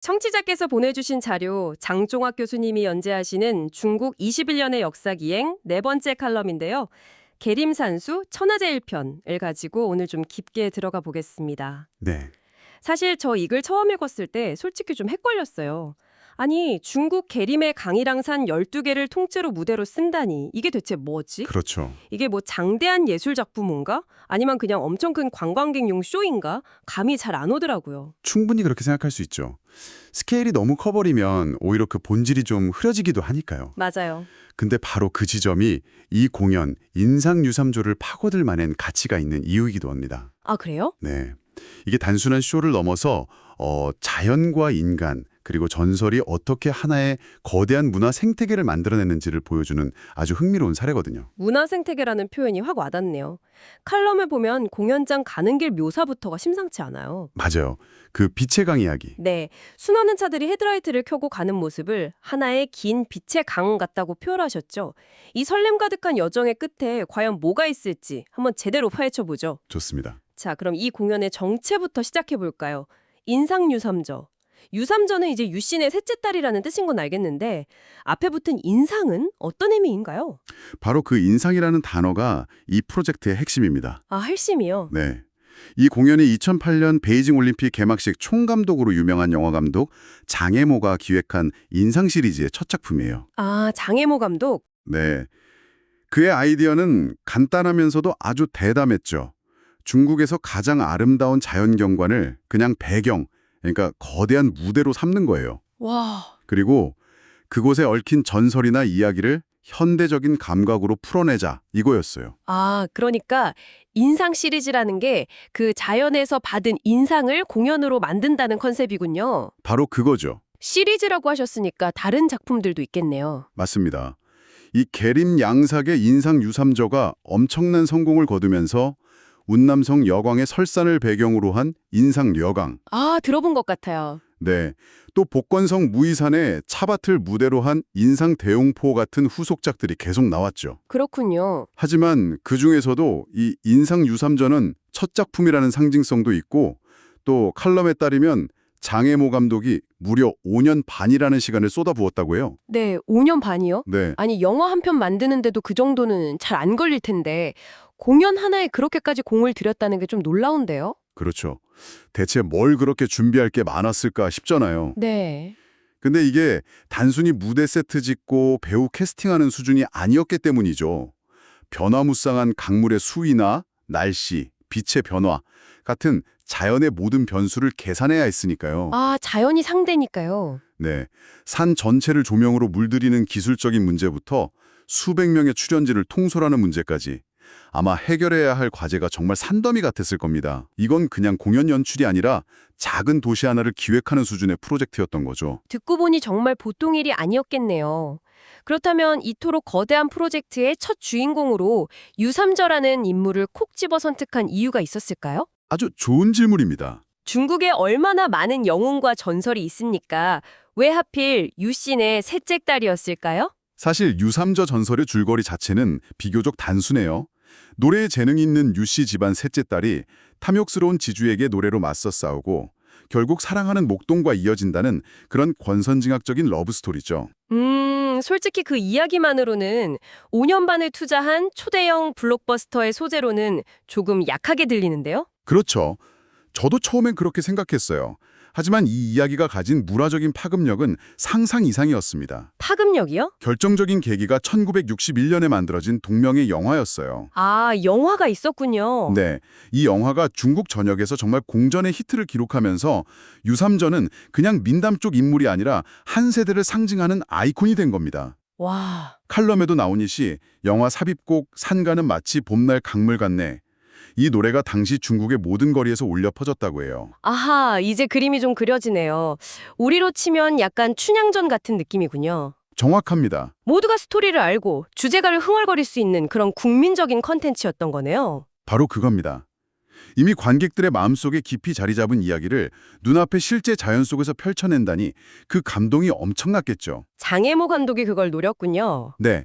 청취자께서 보내주신 자료, 장종학 교수님이 연재하시는 중국 21년의 역사기행 네 번째 칼럼인데요. 계림산수 천하제일편을 가지고 오늘 좀 깊게 들어가 보겠습니다. 네, 사실 저 이 글 처음 읽었을 때 솔직히 좀 헷갈렸어요. 아니, 중국 계림의 강이랑산 12개를 통째로 무대로 쓴다니 이게 대체 뭐지? 그렇죠. 이게 뭐 장대한 예술 작품인가? 아니면 그냥 엄청 큰 관광객용 쇼인가? 감이 잘 안 오더라고요. 충분히 그렇게 생각할 수 있죠. 스케일이 너무 커버리면 오히려 그 본질이 좀 흐려지기도 하니까요. 맞아요. 근데 바로 그 지점이 이 공연, 인상유삼조를 파고들 만한 가치가 있는 이유이기도 합니다. 아, 그래요? 네, 이게 단순한 쇼를 넘어서 자연과 인간, 그리고 전설이 어떻게 하나의 거대한 문화 생태계를 만들어내는지를 보여주는 아주 흥미로운 사례거든요. 문화 생태계라는 표현이 확 와닿네요. 칼럼을 보면 공연장 가는 길 묘사부터가 심상치 않아요. 맞아요. 그 빛의 강 이야기. 네, 수많은 차들이 헤드라이트를 켜고 가는 모습을 하나의 긴 빛의 강 같다고 표현하셨죠. 이 설렘 가득한 여정의 끝에 과연 뭐가 있을지 한번 제대로 파헤쳐보죠. 좋습니다. 자, 그럼 이 공연의 정체부터 시작해볼까요? 인상유삼저. 유삼저는 이제 유신의 셋째 딸이라는 뜻인 건 알겠는데 앞에 붙은 인상은 어떤 의미인가요? 바로 그 인상이라는 단어가 이 프로젝트의 핵심입니다. 아, 할심이요. 네. 이 공연이 2008년 베이징 올림픽 개막식 총감독으로 유명한 영화감독 장애모가 기획한 인상 시리즈의 첫 작품이에요. 아, 장혜모 감독. 네. 그의 아이디어는 간단하면서도 아주 대담했죠. 중국에서 가장 아름다운 자연 경관을 그냥 배경, 그러니까 거대한 무대로 삼는 거예요. 와. 그리고 그곳에 얽힌 전설이나 이야기를 현대적인 감각으로 풀어내자 이거였어요. 아, 그러니까 인상 시리즈라는 게 그 자연에서 받은 인상을 공연으로 만든다는 컨셉이군요. 바로 그거죠. 시리즈라고 하셨으니까 다른 작품들도 있겠네요. 맞습니다. 이 계림 양삭의 인상 유삼저가 엄청난 성공을 거두면서 운남성 여광의 설산을 배경으로 한 인상 려강, 아, 들어본 것 같아요. 네, 또 복건성 무이산의 차밭을 무대로 한 인상 대용포 같은 후속작들이 계속 나왔죠. 그렇군요. 하지만 그중에서도 이 인상 유삼저는 첫 작품이라는 상징성도 있고 또 칼럼에 따르면 장혜모 감독이 무려 5년 반이라는 시간을 쏟아부었다고 해요. 네, 5년 반이요? 네, 아니, 영화 한 편 만드는데도 그 정도는 잘 안 걸릴 텐데 공연 하나에 그렇게까지 공을 들였다는 게 좀 놀라운데요? 그렇죠. 대체 뭘 그렇게 준비할 게 많았을까 싶잖아요. 네. 근데 이게 단순히 무대 세트 짓고 배우 캐스팅하는 수준이 아니었기 때문이죠. 변화무쌍한 강물의 수위나 날씨, 빛의 변화 같은 자연의 모든 변수를 계산해야 했으니까요. 아, 자연이 상대니까요. 네, 산 전체를 조명으로 물들이는 기술적인 문제부터 수백 명의 출연진을 통솔하는 문제까지 아마 해결해야 할 과제가 정말 산더미 같았을 겁니다. 이건 그냥 공연 연출이 아니라 작은 도시 하나를 기획하는 수준의 프로젝트였던 거죠. 듣고 보니 정말 보통 일이 아니었겠네요. 그렇다면 이토록 거대한 프로젝트의 첫 주인공으로 유삼저라는 인물을 콕 집어 선택한 이유가 있었을까요? 아주 좋은 질문입니다. 중국에 얼마나 많은 영웅과 전설이 있습니까? 왜 하필 유신의 셋째 딸이었을까요? 사실 유삼저 전설의 줄거리 자체는 비교적 단순해요. 노래에 재능이 있는 유씨 집안 셋째 딸이 탐욕스러운 지주에게 노래로 맞서 싸우고 결국 사랑하는 목동과 이어진다는 그런 권선징악적인 러브스토리죠. 솔직히 그 이야기만으로는 5년 반을 투자한 초대형 블록버스터의 소재로는 조금 약하게 들리는데요? 그렇죠. 저도 처음엔 그렇게 생각했어요. 하지만 이 이야기가 가진 문화적인 파급력은 상상 이상이었습니다. 파급력이요? 결정적인 계기가 1961년에 만들어진 동명의 영화였어요. 아, 영화가 있었군요. 네, 이 영화가 중국 전역에서 정말 공전의 히트를 기록하면서 유삼전은 그냥 민담 쪽 인물이 아니라 한 세대를 상징하는 아이콘이 된 겁니다. 와. 칼럼에도 나온 이 시, 영화 삽입곡 산가는 마치 봄날 강물 같네. 이 노래가 당시 중국의 모든 거리에서 울려 퍼졌다고 해요. 아하, 이제 그림이 좀 그려지네요. 우리로 치면 약간 춘향전 같은 느낌이군요. 정확합니다. 모두가 스토리를 알고 주제가를 흥얼거릴 수 있는 그런 국민적인 컨텐츠였던 거네요. 바로 그겁니다. 이미 관객들의 마음속에 깊이 자리 잡은 이야기를 눈앞에 실제 자연 속에서 펼쳐낸다니 그 감동이 엄청났겠죠. 장혜모 감독이 그걸 노렸군요. 네,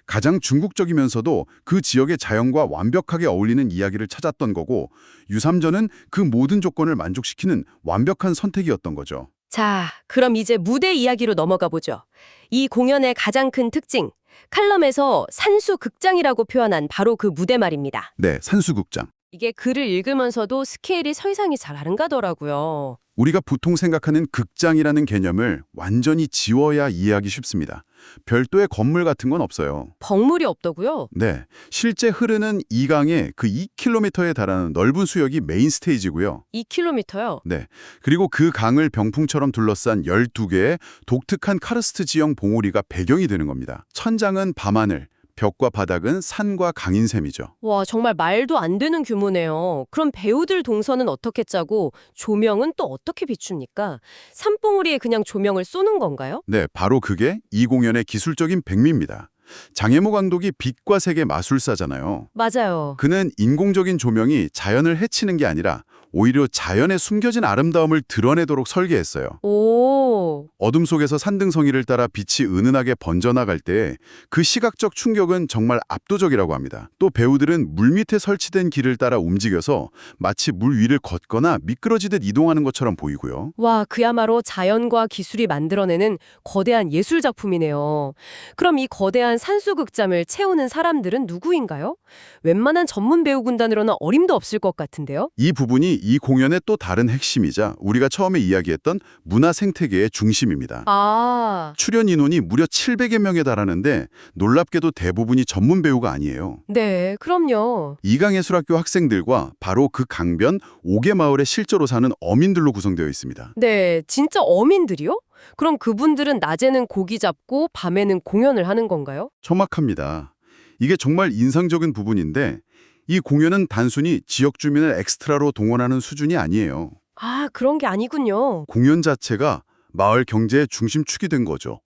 가장 중국적이면서도 그 지역의 자연과 완벽하게 어울리는 이야기를 찾았던 거고 유삼전은 그 모든 조건을 만족시키는 완벽한 선택이었던 거죠. 자, 그럼 이제 무대 이야기로 넘어가 보죠. 이 공연의 가장 큰 특징, 칼럼에서 산수극장이라고 표현한 바로 그 무대 말입니다. 네, 산수극장. 이게 글을 읽으면서도 스케일이 서이상이 잘 안 가더라고요. 우리가 보통 생각하는 극장이라는 개념을 완전히 지워야 이해하기 쉽습니다. 별도의 건물 같은 건 없어요. 벙물이 없더고요. 네, 실제 흐르는 이 강의 그 2km에 달하는 넓은 수역이 메인 스테이지고요. 2km요. 네, 그리고 그 강을 병풍처럼 둘러싼 12개의 독특한 카르스트 지형 봉우리가 배경이 되는 겁니다. 천장은 밤하늘, 벽과 바닥은 산과 강인 셈이죠. 와, 정말 말도 안 되는 규모네요. 그럼 배우들 동선은 어떻게 짜고 조명은 또 어떻게 비춥니까? 산봉우리에 그냥 조명을 쏘는 건가요? 네, 바로 그게 이 공연의 기술적인 백미입니다. 장혜모 감독이 빛과 색의 마술사잖아요. 맞아요. 그는 인공적인 조명이 자연을 해치는 게 아니라 오히려 자연의 숨겨진 아름다움을 드러내도록 설계했어요. 오, 어둠 속에서 산등성이를 따라 빛이 은은하게 번져나갈 때 그 시각적 충격은 정말 압도적이라고 합니다. 또 배우들은 물 밑에 설치된 길을 따라 움직여서 마치 물 위를 걷거나 미끄러지듯 이동하는 것처럼 보이고요. 와, 그야말로 자연과 기술이 만들어내는 거대한 예술 작품이네요. 그럼 이 거대한 산수극장을 채우는 사람들은 누구인가요? 웬만한 전문 배우 군단으로는 어림도 없을 것 같은데요? 이 부분이 이 공연의 또 다른 핵심이자 우리가 처음에 이야기했던 문화 생태계의 중심입니다. 아, 출연 인원이 무려 700여 명에 달하는데 놀랍게도 대부분이 전문 배우가 아니에요. 네, 그럼요. 이강예술학교 학생들과 바로 그 강변 옥외 마을에 실제로 사는 어민들로 구성되어 있습니다. 네, 진짜 어민들이요? 그럼 그분들은 낮에는 고기 잡고 밤에는 공연을 하는 건가요? 정확합니다. 이게 정말 인상적인 부분인데 이 공연은 단순히 지역 주민을 엑스트라로 동원하는 수준이 아니에요. 아, 그런 게 아니군요. 공연 자체가 마을 경제의 중심축이 된 거죠.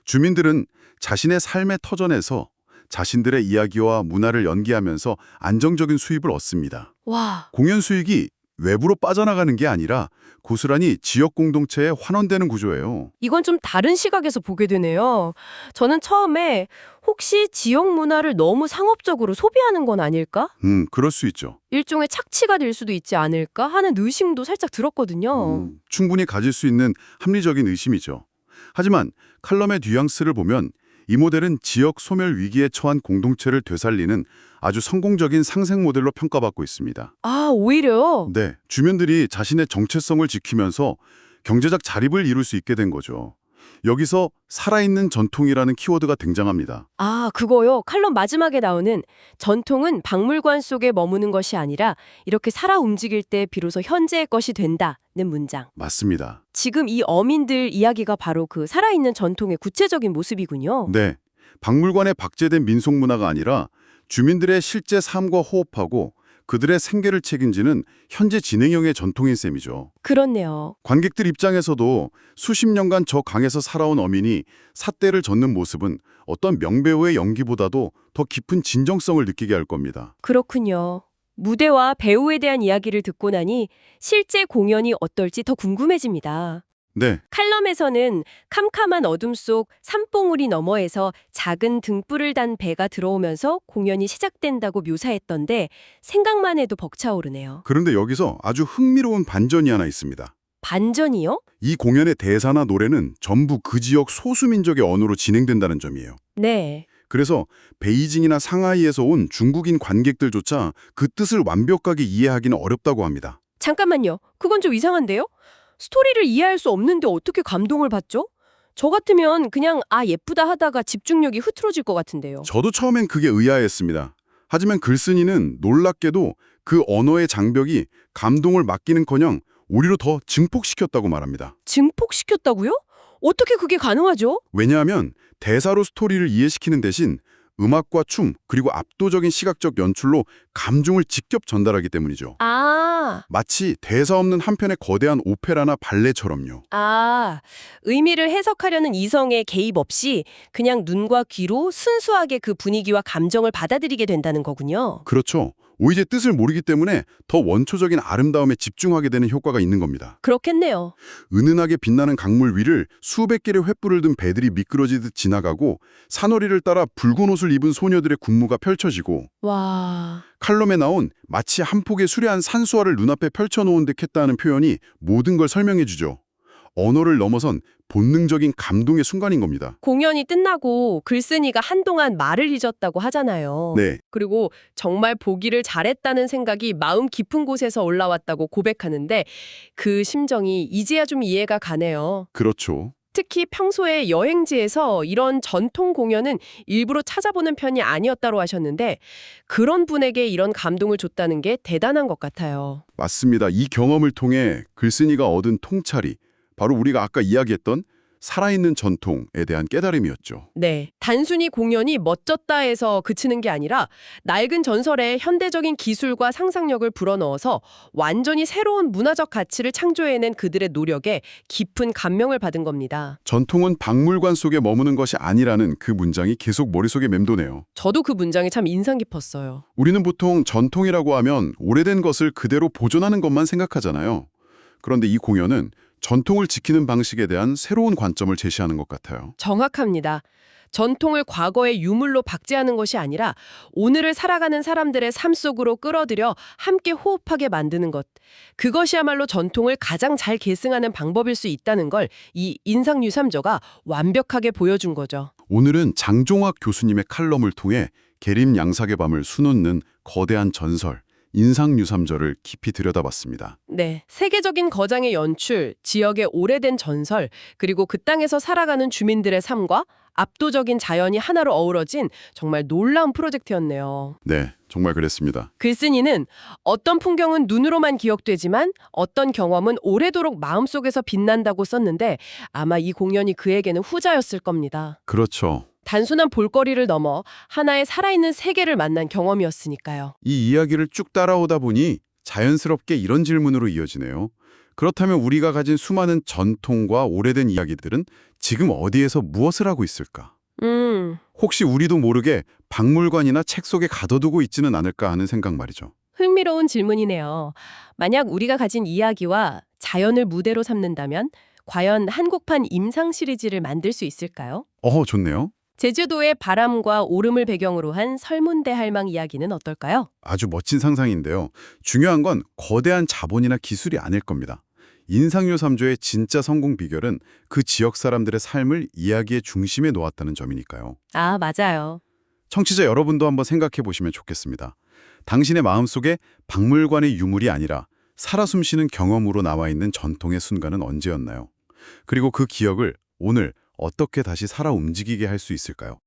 주민들은 자신의 삶의 터전에서 자신들의 이야기와 문화를 연기하면서 안정적인 수입을 얻습니다. 와, 공연 수익이 외부로 빠져나가는 게 아니라 고스란히 지역 공동체에 환원되는 구조예요. 이건 좀 다른 시각에서 보게 되네요. 저는 처음에 혹시 지역 문화를 너무 상업적으로 소비하는 건 아닐까? 그럴 수 있죠. 일종의 착취가 될 수도 있지 않을까 하는 의심도 살짝 들었거든요. 충분히 가질 수 있는 합리적인 의심이죠. 하지만 칼럼의 뉘앙스를 보면 이 모델은 지역 소멸 위기에 처한 공동체를 되살리는 아주 성공적인 상생 모델로 평가받고 있습니다. 아, 오히려요? 네, 주민들이 자신의 정체성을 지키면서 경제적 자립을 이룰 수 있게 된 거죠. 여기서 살아있는 전통이라는 키워드가 등장합니다. 아, 그거요. 칼럼 마지막에 나오는 전통은 박물관 속에 머무는 것이 아니라 이렇게 살아 움직일 때 비로소 현재의 것이 된다는 문장. 맞습니다. 지금 이 어민들 이야기가 바로 그 살아있는 전통의 구체적인 모습이군요. 네, 박물관에 박제된 민속 문화가 아니라 주민들의 실제 삶과 호흡하고 그들의 생계를 책임지는 현재 진행형의 전통인 셈이죠. 그렇네요. 관객들 입장에서도 수십 년간 저 강에서 살아온 어민이 삿대를 젓는 모습은 어떤 명배우의 연기보다도 더 깊은 진정성을 느끼게 할 겁니다. 그렇군요. 무대와 배우에 대한 이야기를 듣고 나니 실제 공연이 어떨지 더 궁금해집니다. 네, 칼럼에서는 캄캄한 어둠 속 산봉우리 너머에서 작은 등불을 단 배가 들어오면서 공연이 시작된다고 묘사했던데 생각만 해도 벅차오르네요. 그런데 여기서 아주 흥미로운 반전이 하나 있습니다. 반전이요? 이 공연의 대사나 노래는 전부 그 지역 소수민족의 언어로 진행된다는 점이에요. 네. 그래서 베이징이나 상하이에서 온 중국인 관객들조차 그 뜻을 완벽하게 이해하기는 어렵다고 합니다. 잠깐만요. 그건 좀 이상한데요? 스토리를 이해할 수 없는데 어떻게 감동을 받죠? 저 같으면 그냥 아 예쁘다 하다가 집중력이 흐트러질 것 같은데요. 저도 처음엔 그게 의아했습니다. 하지만 글쓴이는 놀랍게도 그 언어의 장벽이 감동을 막기는커녕 오히려 더 증폭시켰다고 말합니다. 증폭시켰다고요? 어떻게 그게 가능하죠? 왜냐하면 대사로 스토리를 이해시키는 대신 음악과 춤 그리고 압도적인 시각적 연출로 감정을 직접 전달하기 때문이죠. 마치 대사 없는 한편의 거대한 오페라나 발레처럼요. 의미를 해석하려는 이성의 개입 없이 그냥 눈과 귀로 순수하게 그 분위기와 감정을 받아들이게 된다는 거군요. 그렇죠. 오히려 뜻을 모르기 때문에 더 원초적인 아름다움에 집중하게 되는 효과가 있는 겁니다. 그렇겠네요. 은은하게 빛나는 강물 위를 수백 개의 횃불을 든 배들이 미끄러지듯 지나가고 산허리를 따라 붉은 옷을 입은 소녀들의 군무가 펼쳐지고 와... 칼럼에 나온 마치 한 폭의 수려한 산수화를 눈앞에 펼쳐놓은 듯 했다는 표현이 모든 걸 설명해 주죠. 언어를 넘어선 본능적인 감동의 순간인 겁니다. 공연이 끝나고 글쓴이가 한동안 말을 잊었다고 하잖아요. 네, 그리고 정말 보기를 잘했다는 생각이 마음 깊은 곳에서 올라왔다고 고백하는데 그 심정이 이제야 좀 이해가 가네요. 그렇죠. 특히 평소에 여행지에서 이런 전통 공연은 일부러 찾아보는 편이 아니었다고 하셨는데 그런 분에게 이런 감동을 줬다는 게 대단한 것 같아요. 맞습니다. 이 경험을 통해 글쓴이가 얻은 통찰이 바로 우리가 아까 이야기했던 살아있는 전통에 대한 깨달음이었죠. 네. 단순히 공연이 멋졌다 해서 그치는 게 아니라 낡은 전설에 현대적인 기술과 상상력을 불어넣어서 완전히 새로운 문화적 가치를 창조해낸 그들의 노력에 깊은 감명을 받은 겁니다. 전통은 박물관 속에 머무는 것이 아니라는 그 문장이 계속 머릿속에 맴도네요. 저도 그 문장이 참 인상 깊었어요. 우리는 보통 전통이라고 하면 오래된 것을 그대로 보존하는 것만 생각하잖아요. 그런데 이 공연은 전통을 지키는 방식에 대한 새로운 관점을 제시하는 것 같아요. 정확합니다. 전통을 과거의 유물로 박제하는 것이 아니라 오늘을 살아가는 사람들의 삶 속으로 끌어들여 함께 호흡하게 만드는 것. 그것이야말로 전통을 가장 잘 계승하는 방법일 수 있다는 걸 이 인상유삼조가 완벽하게 보여준 거죠. 오늘은 장종학 교수님의 칼럼을 통해 계림 양삭의 밤을 수놓는 거대한 전설, 인상유삼절을 깊이 들여다봤습니다. 네. 세계적인 거장의 연출, 지역의 오래된 전설, 그리고 그 땅에서 살아가는 주민들의 삶과 압도적인 자연이 하나로 어우러진 정말 놀라운 프로젝트였네요. 네, 정말 그랬습니다. 글쓴이는 어떤 풍경은 눈으로만 기억되지만 어떤 경험은 오래도록 마음속에서 빛난다고 썼는데 아마 이 공연이 그에게는 후자였을 겁니다. 그렇죠. 단순한 볼거리를 넘어 하나의 살아있는 세계를 만난 경험이었으니까요. 이 이야기를 쭉 따라오다 보니 자연스럽게 이런 질문으로 이어지네요. 그렇다면 우리가 가진 수많은 전통과 오래된 이야기들은 지금 어디에서 무엇을 하고 있을까? 혹시 우리도 모르게 박물관이나 책 속에 가둬두고 있지는 않을까 하는 생각 말이죠. 흥미로운 질문이네요. 만약 우리가 가진 이야기와 자연을 무대로 삼는다면 과연 한국판 임상 시리즈를 만들 수 있을까요? 좋네요. 제주도의 바람과 오름을 배경으로 한 설문대할망 이야기는 어떨까요? 아주 멋진 상상인데요. 중요한 건 거대한 자본이나 기술이 아닐 겁니다. 인상요삼조의 진짜 성공 비결은 그 지역 사람들의 삶을 이야기의 중심에 놓았다는 점이니까요. 아, 맞아요. 청취자 여러분도 한번 생각해 보시면 좋겠습니다. 당신의 마음속에 박물관의 유물이 아니라 살아 숨쉬는 경험으로 나와 있는 전통의 순간은 언제였나요? 그리고 그 기억을 오늘 어떻게 다시 살아 움직이게 할 수 있을까요?